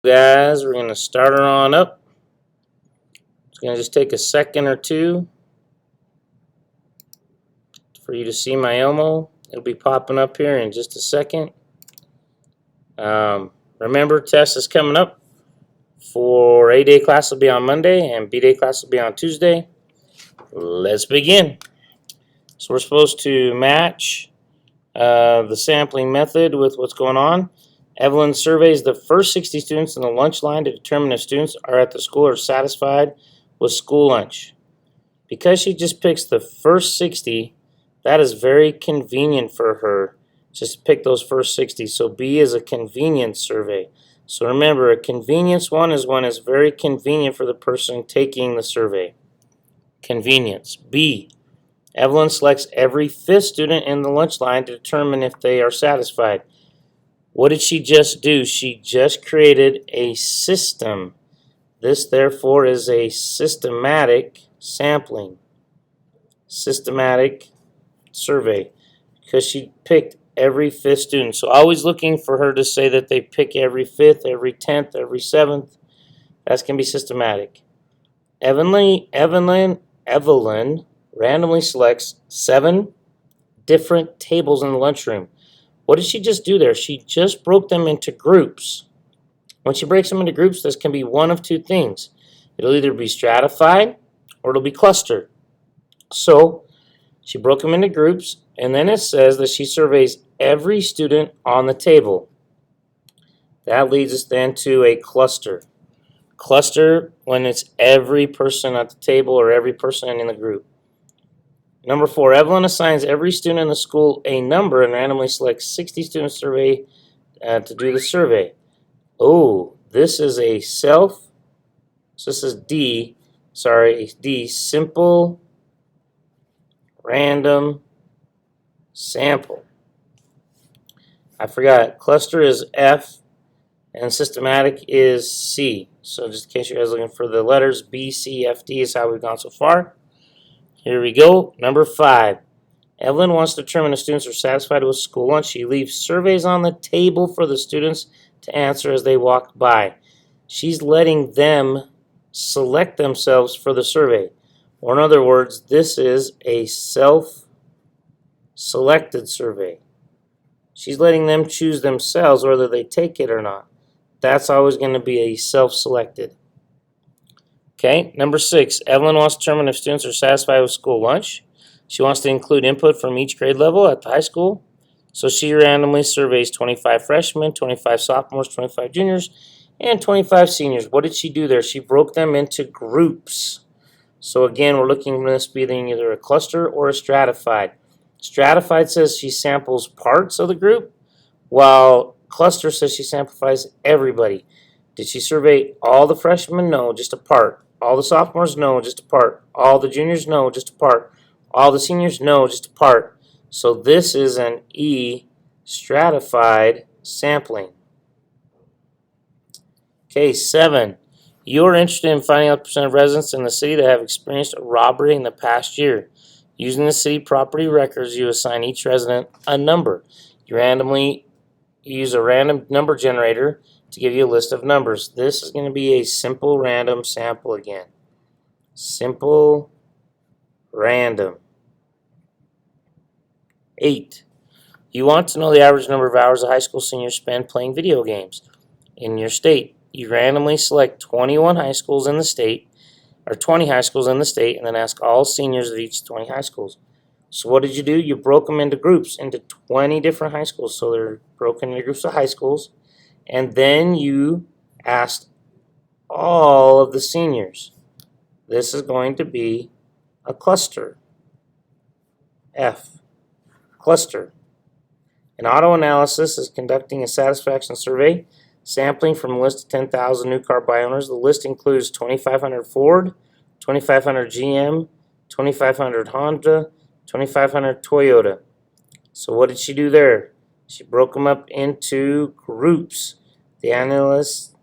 Guys, we're going to start her on up. It's going to just take a second or two for you to see my Elmo. It'll be popping up here in just a second. Remember, test is coming up. For A-Day class will be on Monday and B-Day class will be on Tuesday. Let's begin. So we're supposed to match the sampling method with what's going on. Evelyn surveys the first 60 students in the lunch line to determine if students are at the school or satisfied with school lunch. Because she just picks the first 60, that is very convenient for her, just to pick those first 60. So B is a convenience survey. So remember, a convenience one is when it's very convenient for the person taking the survey. Convenience. B, Evelyn selects every 5th student in the lunch line to determine if they are satisfied. What did she just do? She just created a system. This, therefore, is a systematic sampling. Systematic survey. Because she picked every 5th student. So always looking for her to say that they pick every 5th, every 10th, every 7th. That's going to be systematic. Evelyn randomly selects 7 different tables in the lunchroom. What did she just do there? She just broke them into groups. When she breaks them into groups, this can be one of 2 things. It'll either be stratified or it'll be clustered. So she broke them into groups, and then it says that she surveys every student on the table. That leads us then to a cluster. Cluster when it's every person at the table or every person in the group. Number 4, Evelyn assigns every student in the school a number and randomly selects 60 students to do the survey. Oh, this is a D, simple random sample. I forgot, cluster is F and systematic is C. So just in case you guys are looking for the letters, B, C, F, D is how we've gone so far. Here we go. Number 5. Evelyn wants to determine if students are satisfied with school lunch. She leaves surveys on the table for the students to answer as they walk by. She's letting them select themselves for the survey. Or in other words, this is a self-selected survey. She's letting them choose themselves whether they take it or not. That's always going to be a self-selected. Okay, number 6, Evelyn wants to determine if students are satisfied with school lunch. She wants to include input from each grade level at the high school. So she randomly surveys 25 freshmen, 25 sophomores, 25 juniors, and 25 seniors. What did she do there? She broke them into groups. So again, we're looking for this being either a cluster or a stratified. Stratified says she samples parts of the group, while cluster says she samples everybody. Did she survey all the freshmen? No, just a part. All the sophomores? No, just a part. All the juniors? No, just a part. All the seniors? No, just a part. So this is an E, stratified sampling. Okay, 7. You are interested in finding out the percent of residents in the city that have experienced a robbery in the past year. Using the city property records, you assign each resident a number. You use a random number generator to give you a list of numbers. This is going to be a simple random sample again. Simple random. 8. You want to know the average number of hours a high school seniors spend playing video games in your state. You randomly select 21 high schools in the state, or 20 high schools in the state, and then ask all seniors of each 20 high schools. So what did you do? You broke them into groups, into 20 different high schools. So they're broken into groups of high schools. And then you asked all of the seniors. This is going to be a cluster. F. Cluster. An auto-analysis is conducting a satisfaction survey, sampling from a list of 10,000 new car buy owners. The list includes 2,500 Ford, 2,500 GM, 2,500 Honda, 2,500 Toyota. So what did she do there? She broke them up into groups. The analyst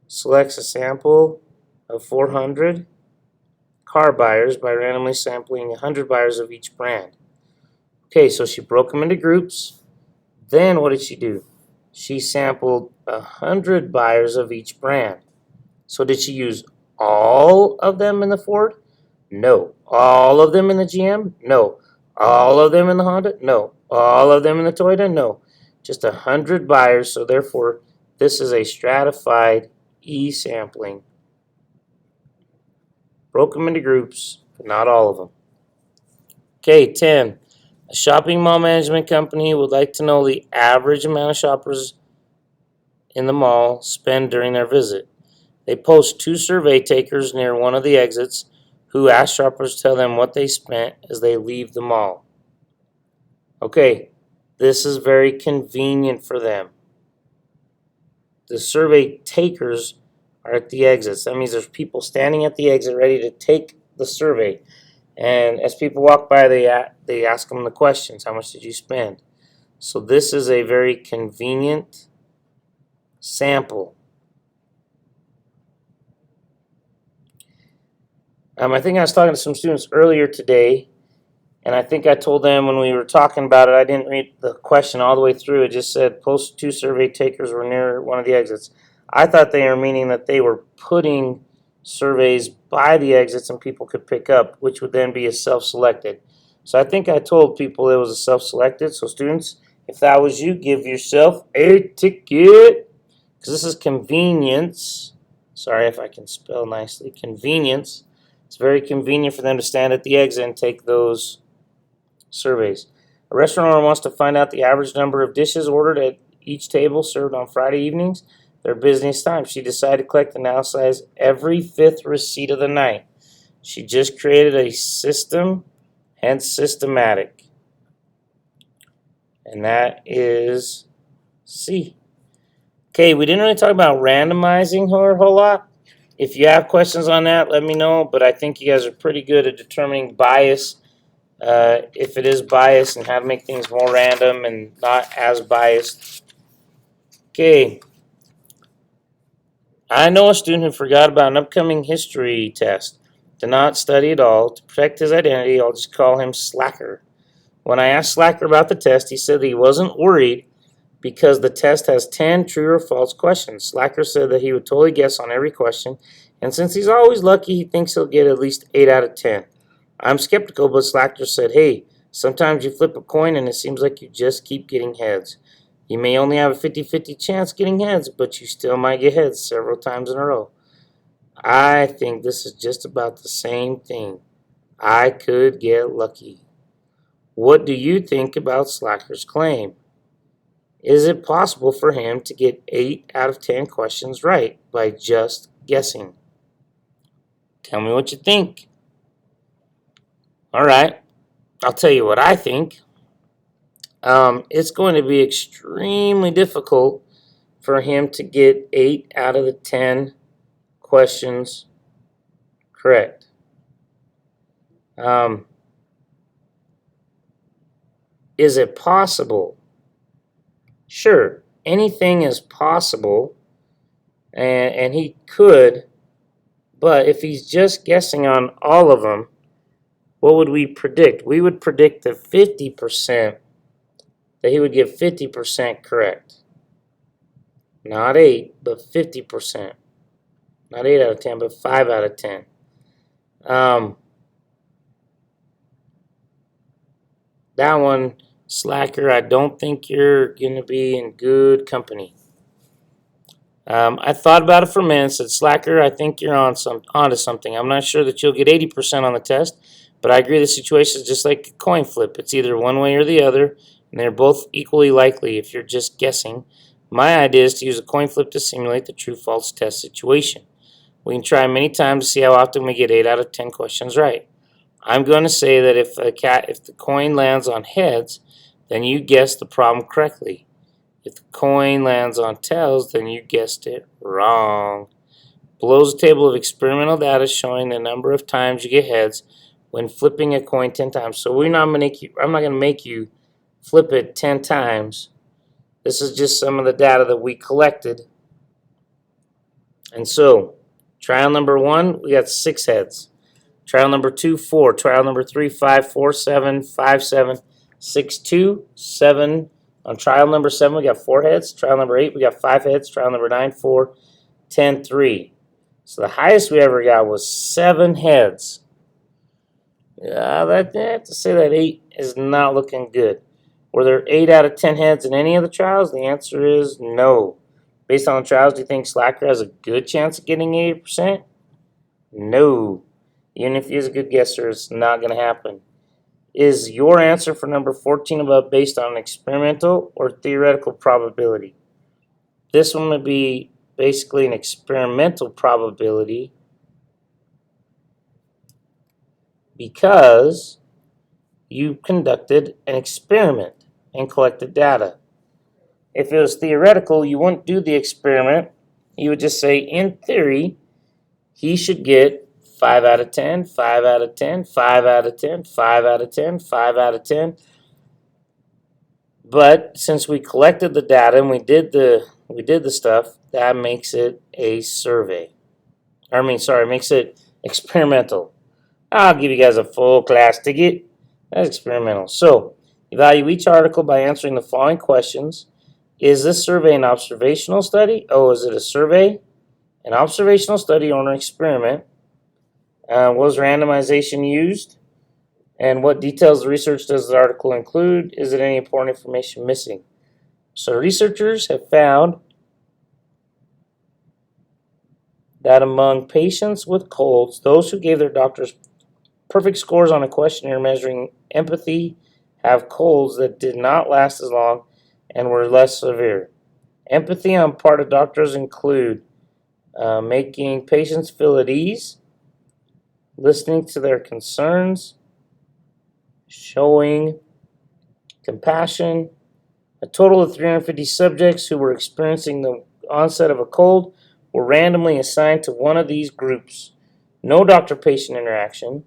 selects a sample of 400 car buyers by randomly sampling 100 buyers of each brand. Okay, so she broke them into groups. Then what did she do? She sampled 100 buyers of each brand. So did she use all of them in the Ford? No. All of them in the GM? No. All of them in the Honda? No. All of them in the Toyota? No. Just 100 buyers, so therefore this is a stratified E-sampling. Broke them into groups, but not all of them. Okay, 10. A shopping mall management company would like to know the average amount of shoppers in the mall spend during their visit. They post 2 survey takers near one of the exits who ask shoppers to tell them what they spent as they leave the mall. Okay, this is very convenient for them. The survey takers are at the exits. That means there's people standing at the exit ready to take the survey. And as people walk by, they ask them the questions. How much did you spend? So this is a very convenient sample. I think I was talking to some students earlier today, and I think I told them when we were talking about it, I didn't read the question all the way through. It just said post 2 survey takers were near one of the exits. I thought they were meaning that they were putting surveys by the exits and people could pick up, which would then be a self-selected. So I think I told people it was a self-selected. So students, if that was you, give yourself a ticket, because this is convenience. Sorry if I can spell nicely. Convenience. It's very convenient for them to stand at the exit and take those surveys. A restaurant owner wants to find out the average number of dishes ordered at each table served on Friday evenings, their business time. She decided to collect and analyze every 5th receipt of the night. She just created a system, hence systematic. And that is C. Okay, we didn't really talk about randomizing her a whole lot. If you have questions on that, let me know, but I think you guys are pretty good at determining bias, if it is biased, and how to make things more random and not as biased. Okay. I know a student who forgot about an upcoming history test. Did not study at all. To protect his identity, I'll just call him Slacker. When I asked Slacker about the test, he said that he wasn't worried because the test has 10 true or false questions. Slacker said that he would totally guess on every question, and since he's always lucky, he thinks he'll get at least 8 out of 10. I'm skeptical, but Slacker said, hey, sometimes you flip a coin and it seems like you just keep getting heads. You may only have a 50-50 chance getting heads, but you still might get heads several times in a row. I think this is just about the same thing. I could get lucky. What do you think about Slacker's claim? Is it possible for him to get 8 out of 10 questions right by just guessing? Tell me what you think. Alright, I'll tell you what I think. It's going to be extremely difficult for him to get 8 out of the 10 questions correct. Is it possible? Sure, anything is possible, and he could, but if he's just guessing on all of them, what would we predict? We would predict that 50%, that he would get 50% correct. Not 8, but 50%. Not 8 out of 10, but 5 out of 10. That one, Slacker, I don't think you're going to be in good company. I thought about it for a minute and said, Slacker, I think you're onto something. I'm not sure that you'll get 80% on the test, but I agree the situation is just like a coin flip. It's either one way or the other, and they're both equally likely if you're just guessing. My idea is to use a coin flip to simulate the true-false test situation. We can try many times to see how often we get 8 out of 10 questions right. I'm going to say that if the coin lands on heads, then you guessed the problem correctly. If the coin lands on tails, then you guessed it wrong. Below is a table of experimental data showing the number of times you get heads when flipping a coin 10 times. So I'm not going to make you flip it 10 times. This is just some of the data that we collected. And so, trial number 1, we got 6 heads. Trial number 2, 4. Trial number 3, 5, 4, 7, 5, 7, 6, 2, 7, On trial number 7, we got 4 heads. Trial number 8, we got 5 heads. Trial number 9, 4, 10, 3. So the highest we ever got was 7 heads. I have to say that 8 is not looking good. Were there 8 out of 10 heads in any of the trials? The answer is no. Based on the trials, do you think Slacker has a good chance of getting 80%? No. Even if he is a good guesser, it's not going to happen. Is your answer for number 14 above based on experimental or theoretical probability? This one would be basically an experimental probability because you conducted an experiment and collected data. If it was theoretical, you wouldn't do the experiment. You would just say, in theory, he should get 5 out of 10, 5 out of 10, 5 out of 10, 5 out of 10, 5 out of 10. But since we collected the data and we did the stuff, that makes it a survey. Makes it experimental. I'll give you guys a full class ticket. That's experimental. So, evaluate each article by answering the following questions. Is this survey an observational study? Oh, is it a survey, an observational study, or an experiment? Was randomization used? And what details of the research does the article include? Is it any important information missing? So researchers have found that among patients with colds, those who gave their doctors perfect scores on a questionnaire measuring empathy have colds that did not last as long and were less severe. Empathy on part of doctors include making patients feel at ease, listening to their concerns, showing compassion. A total of 350 subjects who were experiencing the onset of a cold were randomly assigned to one of these groups. No doctor-patient interaction,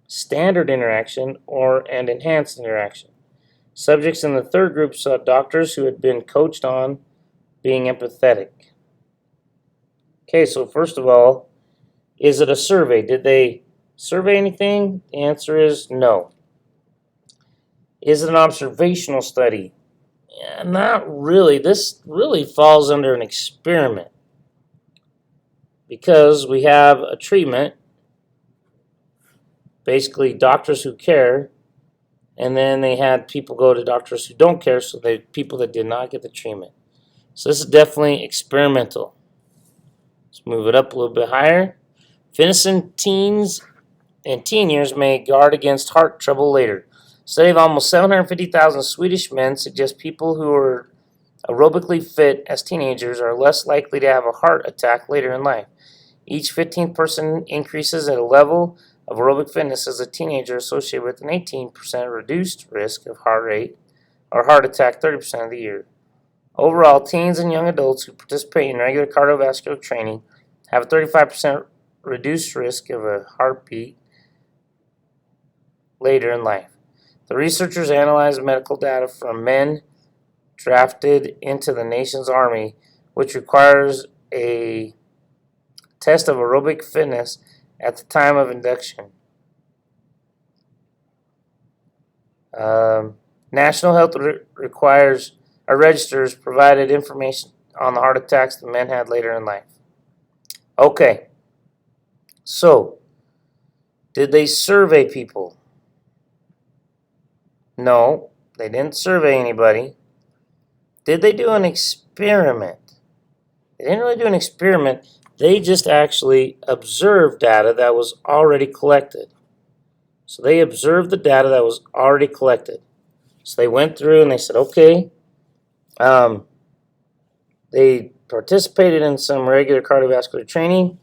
standard interaction, and enhanced interaction. Subjects in the third group saw doctors who had been coached on being empathetic. Okay, so first of all, is it a survey? Did they survey anything? The answer is no. Is it an observational study? Yeah, not really. This really falls under an experiment because we have a treatment, basically doctors who care, and then they had people go to doctors who don't care, so they people that did not get the treatment. So this is definitely experimental. Let's move it up a little bit higher. Fitness in teens and teen years may guard against heart trouble later. A study of almost 750,000 Swedish men suggests people who are aerobically fit as teenagers are less likely to have a heart attack later in life. Each 15th person increases at a level of aerobic fitness as a teenager associated with an 18% reduced risk of heart rate or heart attack 30% of the year. Overall, teens and young adults who participate in regular cardiovascular training have a 35% reduced risk of a heartbeat later in life. The researchers analyzed medical data from men drafted into the nation's army, which requires a test of aerobic fitness at the time of induction. National Health registers provided information on the heart attacks the men had later in life. Okay, so did they survey people? No, they didn't survey anybody. Did they do an experiment? They didn't really do an experiment. They just actually observed data that was already collected. So they observed the data that was already collected. So they went through and they said, okay, they participated in some regular cardiovascular training,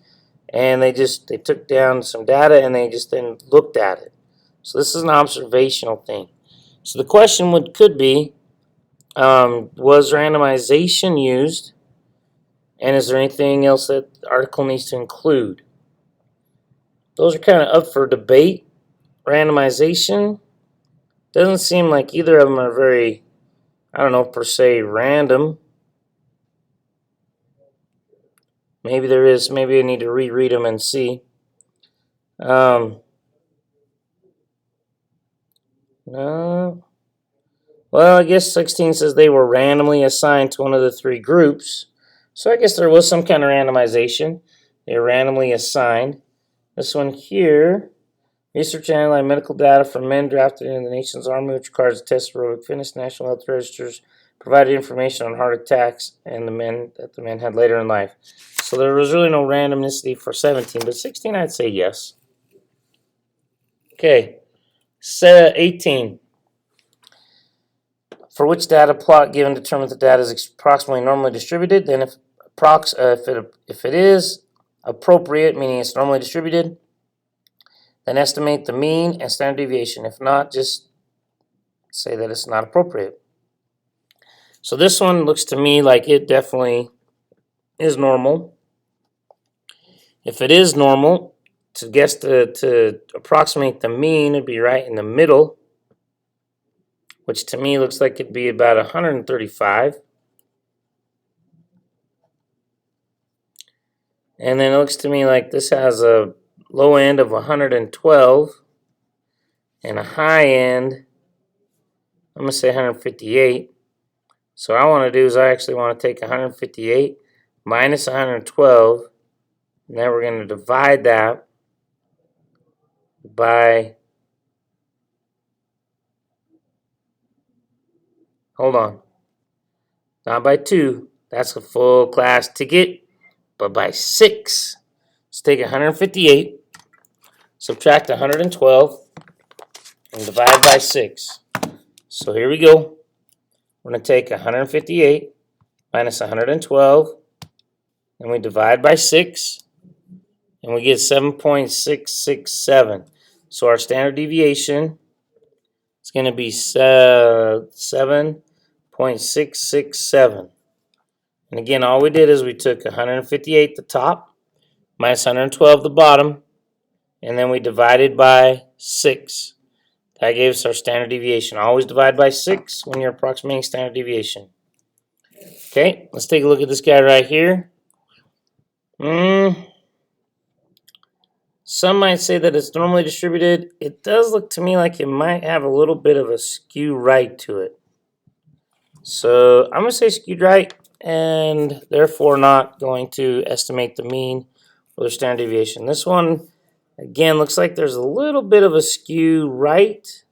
and they took down some data and they just then looked at it. So this is an observational thing. So the question could be, was randomization used? And is there anything else that the article needs to include? Those are kind of up for debate. Randomization doesn't seem like either of them are very, I don't know, per se random. Maybe there is. Maybe I need to reread them and see. No. Well, I guess 16 says they were randomly assigned to one of the three groups. So I guess there was some kind of randomization. They were randomly assigned. This one here, research and analyze medical data from men drafted into the nation's army, which requires a test of aerobic fitness. National health registers provided information on heart attacks and the men had later in life. So there was really no randomicity for 17, but 16 I'd say yes. Okay, 18. For which data plot given determines the data is approximately normally distributed. Then if it is appropriate, meaning it's normally distributed, then estimate the mean and standard deviation. If not, just say that it's not appropriate. So this one looks to me like it definitely is normal. If it is normal, to approximate the mean, it'd be right in the middle, which to me looks like it'd be about 135. And then it looks to me like this has a low end of 112 and a high end, I'm going to say 158. So what I want to do is I actually want to take 158 minus 112, and then we're going to divide that by, hold on, not by 2, that's a full class ticket, but by 6. Let's take 158, subtract 112, and divide by 6. So here we go. We're going to take 158 minus 112, and we divide by 6, and we get 7.667. So our standard deviation is going to be 7.667. And again, all we did is we took 158 the top, minus 112 the bottom, and then we divided by 6. That gave us our standard deviation. Always divide by 6 when you're approximating standard deviation. Okay, let's take a look at this guy right here. Some might say that it's normally distributed. It does look to me like it might have a little bit of a skew right to it. So I'm going to say skewed right, and therefore not going to estimate the mean or the standard deviation. This one, again, looks like there's a little bit of a skew right.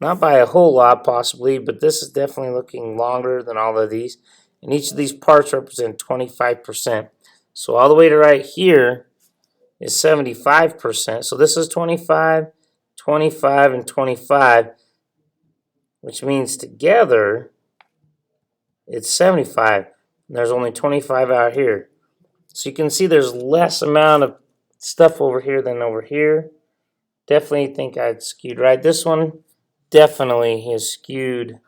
Not by a whole lot, possibly, but this is definitely looking longer than all of these. And each of these parts represent 25%. So all the way to right here is 75%. So this is 25, 25, and 25, which means together it's 75. And there's only 25 out here. So you can see there's less amount of stuff over here than over here. Definitely think I'd skewed right. This one definitely is skewed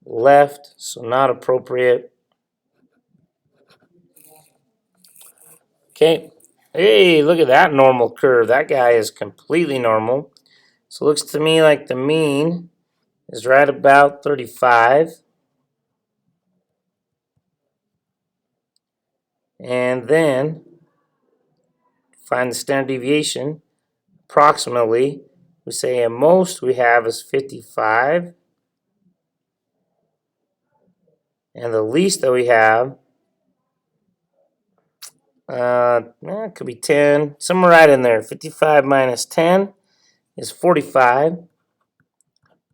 left, so not appropriate. Okay, hey, look at that normal curve. That guy is completely normal. So it looks to me like the mean is right about 35. And then find the standard deviation. Approximately, we say at most we have is 55. And the least that we have, it could be 10, somewhere right in there. 55 minus 10 is 45.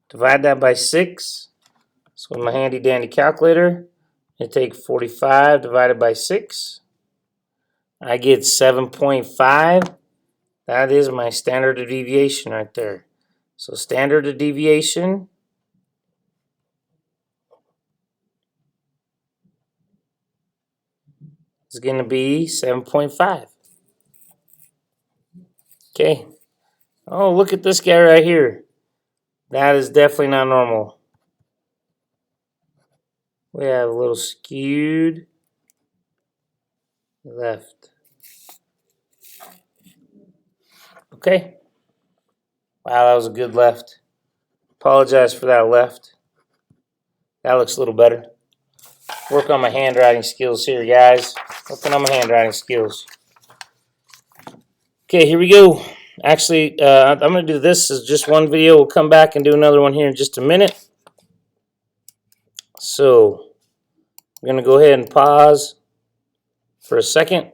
Divide that by 6. So with my handy dandy calculator, I take 45 divided by 6. I get 7.5. That is my standard deviation right there. So standard deviation is going to be 7.5. Okay. Oh, look at this guy right here. That is definitely not normal. We have a little skewed left. Okay. Wow, that was a good left. Apologize for that left. That looks a little better. Work on my handwriting skills here, guys. Working on my handwriting skills. Okay, here we go. Actually, I'm going to do this as just one video. We'll come back and do another one here in just a minute. So I'm going to go ahead and pause for a second.